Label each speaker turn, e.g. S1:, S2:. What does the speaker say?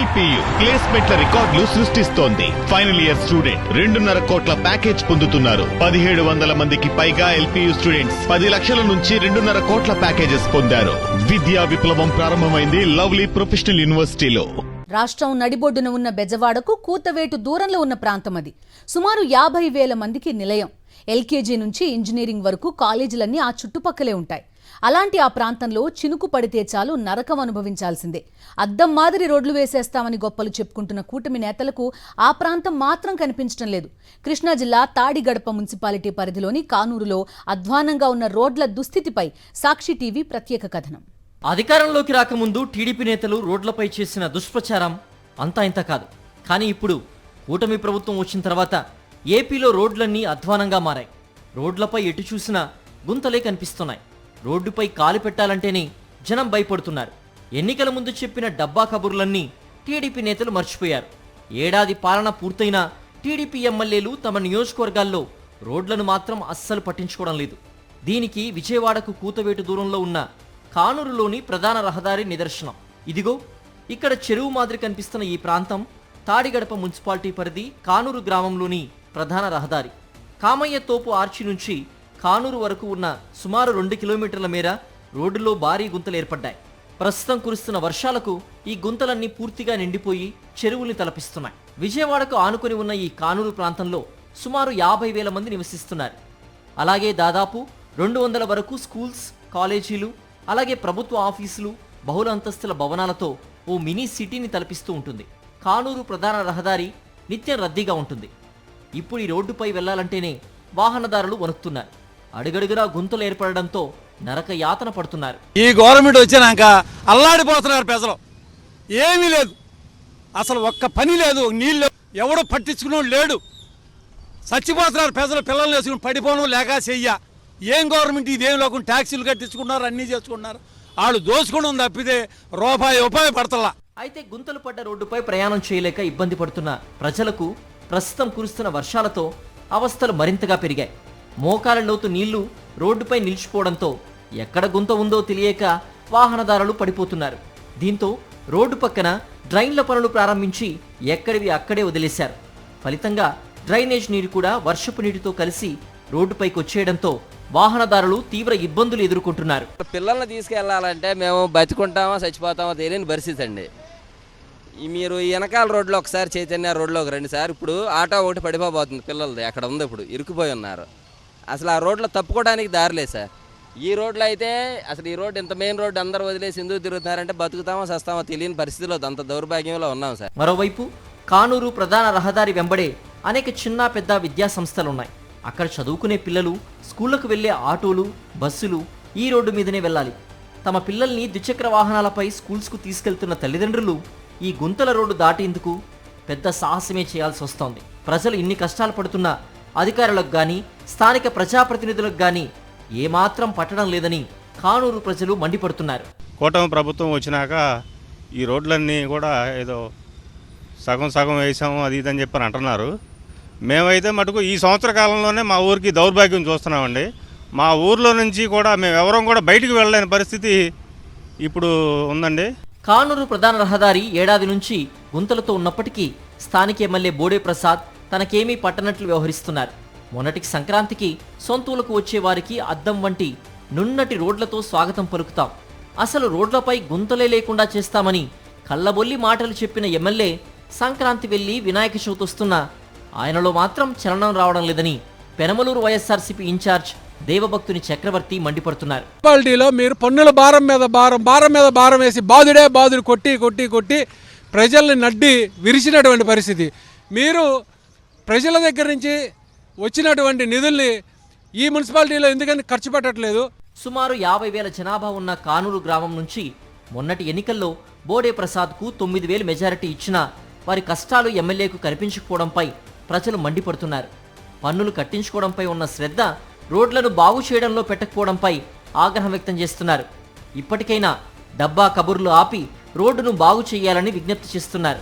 S1: LPU ప్లేస్మెంట్ల రికార్డులు సృష్టిస్తోంది. Final year student 2.5 కోట్ల ప్యాకేజ్ పొందుతున్నారు. 1700 మందికి పైగా ఎల్పియు స్టూడెంట్స్ 10 లక్షల నుంచి 2.5 కోట్ల ప్యాకేజెస్ పొందారు. విద్యా విప్లవం ప్రారంభమైంది లవ్లీ ప్రొఫెషనల్ యూనివర్సిటీలో.
S2: రాష్ట్రం నడిబొడ్డున ఉన్న బెజవాడకు కూతవేటు దూరంలో ఉన్న ప్రాంతం అది. సుమారు 50,000 మందికి నిలయం. ఎల్కేజీ నుంచి ఇంజనీరింగ్ వరకు కాలేజీలన్నీ ఆ చుట్టుపక్కలే ఉంటాయి. అలాంటి ఆ ప్రాంతంలో చినుకు పడితే చాలు నరకం అనుభవించాల్సిందే. అద్దం మాదిరి రోడ్లు వేసేస్తామని గొప్పలు చెప్పుకుంటున్న కూటమి నేతలకు ఆ ప్రాంతం మాత్రం కనిపించడం లేదు. కృష్ణా జిల్లా తాడిగడప మున్సిపాలిటీ పరిధిలోని కానూరులో అధ్వానంగా ఉన్న రోడ్ల దుస్థితిపై సాక్షి టీవీ ప్రత్యేక కథనం.
S3: అధికారంలోకి రాకముందు టీడీపీ నేతలు రోడ్లపై చేసిన దుష్ప్రచారం అంతా ఇంత కాదు. కానీ ఇప్పుడు కూటమి ప్రభుత్వం వచ్చిన తర్వాత ఏపీలో రోడ్లన్నీ అధ్వానంగా మారాయి. రోడ్లపై ఎటు చూసినా గుంతలే కనిపిస్తున్నాయి. రోడ్డుపై కాలు పెట్టాలంటేనే జనం భయపడుతున్నారు. ఎన్నికల ముందు చెప్పిన డబ్బా కబుర్లన్నీ టీడీపీ నేతలు మర్చిపోయారు. ఏడాది పాలన పూర్తయినా టీడీపీ ఎమ్మెల్యేలు తమ నియోజకవర్గాల్లో రోడ్లను మాత్రం అస్సలు పట్టించుకోవడం లేదు. దీనికి విజయవాడకు కూతవేటు దూరంలో ఉన్న కానూరులోని ప్రధాన రహదారి నిదర్శనం. ఇదిగో ఇక్కడ చెరువు మాదిరి కనిపిస్తున్న ఈ ప్రాంతం తాడిగడప మున్సిపాలిటీ పరిధి కానూరు గ్రామంలోని ప్రధాన రహదారి. కామయ్య తోపు ఆర్చి నుంచి కానూరు వరకు ఉన్న సుమారు 2 కిలోమీటర్ల మేర రోడ్డులో భారీ గుంతలు ఏర్పడ్డాయి. ప్రస్తుతం కురుస్తున్న వర్షాలకు ఈ గుంతలన్నీ పూర్తిగా నిండిపోయి చెరువుల్ని తలపిస్తున్నాయి. విజయవాడకు ఆనుకొని ఉన్న ఈ కానూరు ప్రాంతంలో సుమారు 50,000 మంది నివసిస్తున్నారు. అలాగే దాదాపు 200 వరకు స్కూల్స్, కాలేజీలు, అలాగే ప్రభుత్వ ఆఫీసులు, బహుళ అంతస్తుల భవనాలతో ఓ మినీ సిటీని తలపిస్తూ ఉంటుంది. కానూరు ప్రధాన రహదారి నిత్యం రద్దీగా ఉంటుంది. ఇప్పుడు ఈ రోడ్డుపై వెళ్లాలంటేనే వాహనదారులు వణుకుతున్నారు. అడుగడుగునా గుంతలు ఏర్పడడంతో నరక యాతన పడుతున్నారు.
S4: ఈ గవర్నమెంట్ వచ్చినాక అల్లాడిపోతున్నారు ప్రజలు. ఏమీ లేదు, అసలు ఒక్క పని లేదు, నీళ్ళు ఎవడో పట్టించుకున్నాడు లేడు. చచ్చిపోతున్నారు ప్రజలు. పిల్లలు వేసుకుని పడిపోవడం లేక చెయ్య. ఏం గవర్నమెంట్ ఇదేం లోకం ట్యాక్సీలు కట్టించుకున్నారు, అన్నీ చేసుకున్నారు. వాళ్ళు దోచుకోవడం తప్పితే రూపాయి ఉపయోగపడతలా.
S3: అయితే గుంతలు పడ్డ రోడ్డుపై ప్రయాణం చేయలేక ఇబ్బంది పడుతున్న ప్రజలకు ప్రస్తుతం కురుస్తున్న వర్షాలతో అవస్థలు మరింతగా పెరిగాయి. మోకాల లోతు నీళ్లు రోడ్డుపై నిలిచిపోవడంతో ఎక్కడ గుంత ఉందో తెలియక వాహనదారులు పడిపోతున్నారు. దీంతో రోడ్డు పక్కన డ్రైన్ల పనులు ప్రారంభించి ఎక్కడివి అక్కడే వదిలేశారు. ఫలితంగా డ్రైనేజ్ నీరు కూడా వర్షపు నీటితో కలిసి రోడ్డుపైకి వచ్చేయడంతో వాహనదారులు తీవ్ర ఇబ్బందులు ఎదుర్కొంటున్నారు.
S5: పిల్లల్ని తీసుకెళ్లాలంటే మేము బతికుంటామో చచ్చిపోతామో తెలియని పరిస్థితి అండి. మీరు వెనకాల రోడ్లో ఒకసారి చైతన్య రోడ్లో ఒక 2 సార్లు ఇప్పుడు ఆటో ఒకటి పడిపోబోతుంది పిల్లలది. అక్కడ ఉంది, ఇప్పుడు ఇరుక్కుపోయి ఉన్నారు. అసలు ఆ రోడ్లో తప్పుకోవడానికి దారిలేదు సార్. ఈ రోడ్లో అయితే అసలు ఈ రోడ్డు ఇంత మెయిన్ రోడ్డు అందరూ వదిలేసి ఎందుకు తిరుగుతున్నారంటే బతుకుతామో చస్తామో తెలియని పరిస్థితిలో అంత దౌర్భాగ్యంలో ఉన్నాం సార్.
S3: మరోవైపు కానూరు ప్రధాన రహదారి వెంబడే అనేక చిన్న పెద్ద విద్యా సంస్థలున్నాయి. అక్కడ చదువుకునే పిల్లలు, స్కూళ్లకు వెళ్లే ఆటోలు, బస్సులు ఈ రోడ్డు మీదనే వెళ్ళాలి. తమ పిల్లల్ని ద్విచక్ర వాహనాలపై స్కూల్స్కు తీసుకెళ్తున్న తల్లిదండ్రులు ఈ గుంతల రోడ్డు దాటేందుకు పెద్ద సాహసమే చేయాల్సి వస్తోంది. ప్రజలు ఇన్ని కష్టాలు పడుతున్నా అధికారులకు గాని, స్థానిక ప్రజాప్రతినిధులకు గాని ఏమాత్రం పట్టడం లేదని కానూరు ప్రజలు మండిపడుతున్నారు.
S6: కూటమి ప్రభుత్వం వచ్చినాక ఈ రోడ్లన్నీ కూడా ఏదో సగం వేసాము అది ఇదని చెప్పని అంటున్నారు. మేమైతే మటుకు ఈ సంవత్సర కాలంలోనే మా ఊరికి దౌర్భాగ్యం చూస్తున్నామండి. మా ఊర్లో నుంచి కూడా మేము ఎవరం కూడా బయటికి వెళ్ళలేని పరిస్థితి ఇప్పుడు ఉందండి.
S3: కానూరు ప్రధాన రహదారి ఏడాది నుంచి గుంతలతో ఉన్నప్పటికీ స్థానిక ఎమ్మెల్యే బోడే ప్రసాద్ తనకేమీ పట్టనట్లు వ్యవహరిస్తున్నారు. మొన్నటికి సంక్రాంతికి సొంతూలకు వచ్చే వారికి అద్దం వంటి నున్నటి రోడ్లతో స్వాగతం పలుకుతాం, అసలు రోడ్లపై గుంతలే లేకుండా చేస్తామని కళ్ళబొల్లి మాటలు చెప్పిన ఎమ్మెల్యే సంక్రాంతి వెళ్లి వినాయక చవితి వస్తున్నా ఆయనలో మాత్రం చలనం రావడం లేదని పెనమలూరు వైఎస్ఆర్సీపీ ఇన్ఛార్జ్ దేవభక్తుని చక్రవర్తి మండిపడుతున్నారు.
S4: మున్సిపాలిటీలో మీరు పన్నుల భారం మీద భారం వేసి బాదుడు కొట్టి ప్రజల్ని నడ్డి విరిచినటువంటి పరిస్థితి. మీరు ప్రజల దగ్గర నుంచి వచ్చినటువంటి నిధుల్ని ఈ మున్సిపాలిటీలో ఎందుకని ఖర్చు పెట్టట్లేదు?
S3: సుమారు 50,000 జనాభా ఉన్న కానూరు గ్రామం నుంచి మొన్నటి ఎన్నికల్లో బోడే ప్రసాద్కు 9,000 మెజారిటీ ఇచ్చినా వారి కష్టాలు ఎమ్మెల్యేకు కనిపించకపోవడంపై ప్రజలు మండిపడుతున్నారు. పన్నులు కట్టించుకోవడంపై ఉన్న శ్రద్ధ రోడ్లను బాగు చేయడంలో పెట్టకపోవడంపై ఆగ్రహం వ్యక్తం చేస్తున్నారు. ఇప్పటికైనా డబ్బా కబుర్లు ఆపి రోడ్డును బాగు చేయాలని విజ్ఞప్తి చేస్తున్నారు.